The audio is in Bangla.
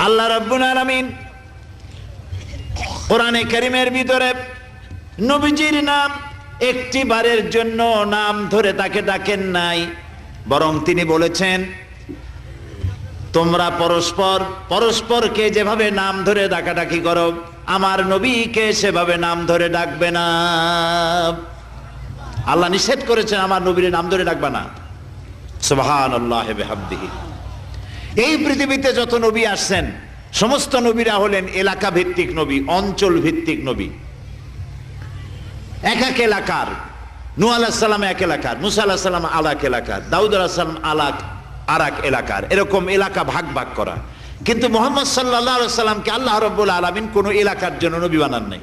আল্লাহ রাব্বুল আলামিন কোরআনে কারীমের ভিতরে নবীজির নাম একটি বারের জন্য নাম ধরে তাকে ডাকেন নাই, বরং তিনি বলেছেন তোমরা পরস্পর পরস্পরকে যেভাবে নাম ধরে ডাকাডাকি করো আমার নবীকে সেভাবে নাম ধরে ডাকবে না। আল্লাহ নিষেধ করেছেন আমার নবীর নাম ধরে ডাকবে না। সুবহানাল্লাহি ওয়া বিহামদিহি। এই পৃথিবীতে যত নবী আসছেন সমস্ত নবীরা হলেন এলাকা ভিত্তিক নবী, অঞ্চল ভিত্তিক নবী। এক এক এলাকার, নূহ আলাইহিস সালাম এক এলাকার, মুসা আলাইহিস সালাম আলাক এলাকার, দাউদ আলাইহিস সালাম আরাক এলাকার, এরকম এলাকা ভাগ ভাগ করা। কিন্তু মুহাম্মদ সাল্লাল্লাহু আলাইহি ওয়াসাল্লামকে আল্লাহ রাব্বুল আলামিন কোন এলাকার জন্য নবী বানান নাই।